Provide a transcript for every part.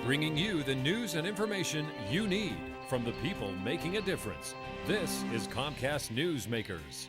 bringing you the news and information you need from the people making a difference. This is Comcast Newsmakers.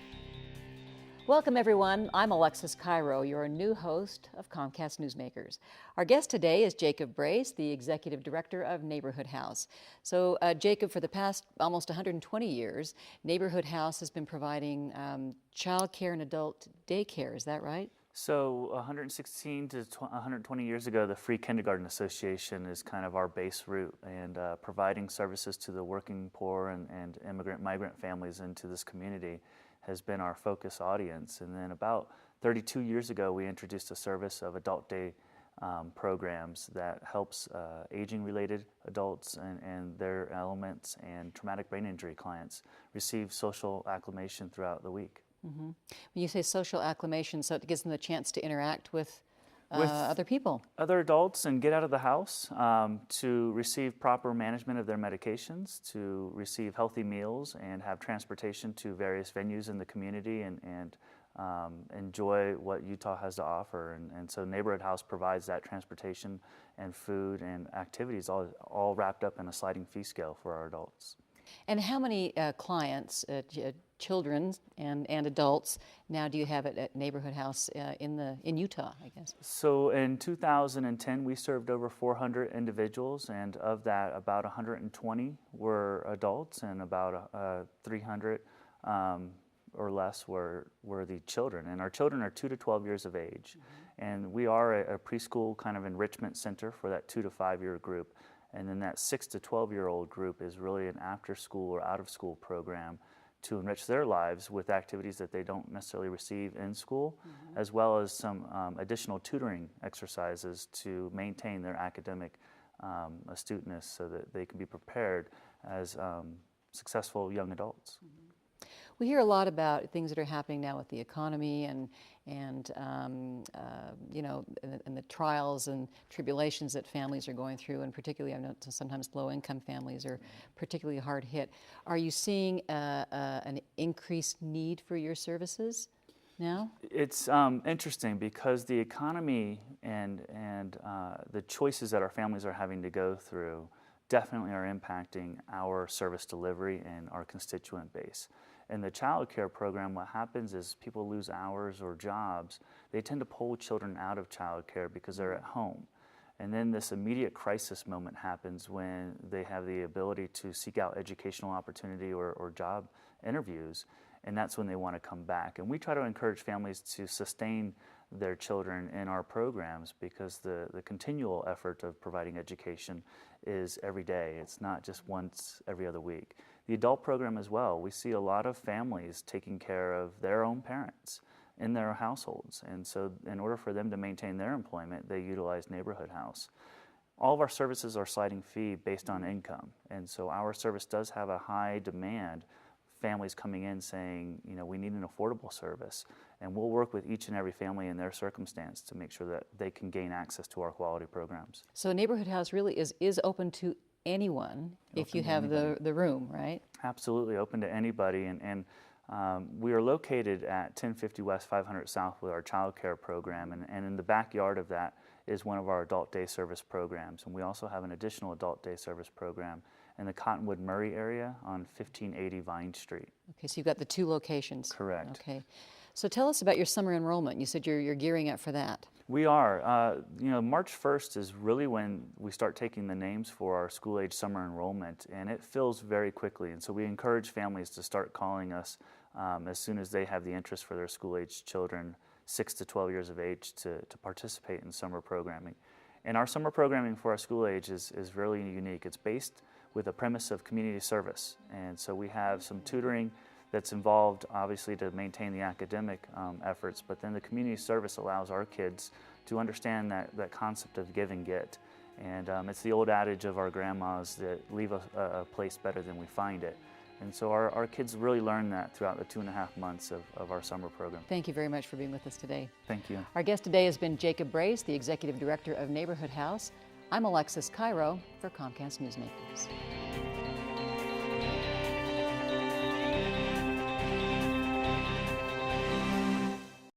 Welcome, everyone. I'm Alexis Cairo, your new host of Comcast Newsmakers. Our guest today is Jacob Brace, the Executive Director of Neighborhood House. So, Jacob, for the past almost 120 years, Neighborhood House has been providing child care and adult daycare. Is that right? So 116 to 120 years ago, the Free Kindergarten Association is kind of our base route, and providing services to the working poor and migrant families into this community has been our focus audience. And then about 32 years ago, we introduced a service of adult day programs that helps aging-related adults and their elements and traumatic brain injury clients receive social acclimation throughout the week. Mm-hmm. When you say social acclimation, so it gives them the chance to interact with other people. Other adults, and get out of the house, to receive proper management of their medications, to receive healthy meals, and have transportation to various venues in the community and enjoy what Utah has to offer. And so Neighborhood House provides that transportation and food and activities all wrapped up in a sliding fee scale for our adults. And how many clients, children and adults, now do you have at Neighborhood House in Utah, I guess? So in 2010, we served over 400 individuals, and of that, about 120 were adults, and about 300 or less were the children. And our children are 2 to 12 years of age. Mm-hmm. And we are a preschool kind of enrichment center for that 2 to 5 year group. And then that 6 to 12-year-old group is really an after-school or out-of-school program to enrich their lives with activities that they don't necessarily receive in school, mm-hmm. as well as some additional tutoring exercises to maintain their academic astuteness so that they can be prepared as successful young adults. Mm-hmm. We hear a lot about things that are happening now with the economy and you know, and the trials and tribulations that families are going through, and particularly I know sometimes low-income families are particularly hard hit. Are you seeing an increased need for your services now? It's interesting because the economy and the choices that our families are having to go through definitely are impacting our service delivery and our constituent base. In the child care program, what happens is people lose hours or jobs. They tend to pull children out of child care because they're at home. And then this immediate crisis moment happens when they have the ability to seek out educational opportunity or job interviews, and that's when they want to come back. And we try to encourage families to sustain their children in our programs because the continual effort of providing education is every day. It's not just once every other week. The adult program as well, we see a lot of families taking care of their own parents in their households. And so in order for them to maintain their employment, they utilize Neighborhood House. All of our services are sliding fee based on income. And so our service does have a high demand. Families coming in saying, you know, we need an affordable service. And we'll work with each and every family in their circumstance to make sure that they can gain access to our quality programs. So Neighborhood House really is open to anyone if you have the room, right? Absolutely, open to anybody. And we are located at 1050 West 500 South with our child care program. And in the backyard of that is one of our adult day service programs. And we also have an additional adult day service program in the Cottonwood Murray area on 1580 Vine Street. Okay, so you've got the two locations. Correct. Okay. So tell us about your summer enrollment. You said you're gearing up for that. We are. You know, March 1st is really when we start taking the names for our school-age summer enrollment, and it fills very quickly. And so we encourage families to start calling us as soon as they have the interest for their school-age children, 6 to 12 years of age, to participate in summer programming. And our summer programming for our school age is really unique. It's based with a premise of community service. And so we have some tutoring that's involved, obviously, to maintain the academic efforts, but then the community service allows our kids to understand that concept of give and get. And it's the old adage of our grandmas that leave a place better than we find it. And so our kids really learn that throughout the 2.5 months of our summer program. Thank you very much for being with us today. Thank you. Our guest today has been Jacob Brace, the Executive Director of Neighborhood House. I'm Alexis Cairo for Comcast Newsmakers.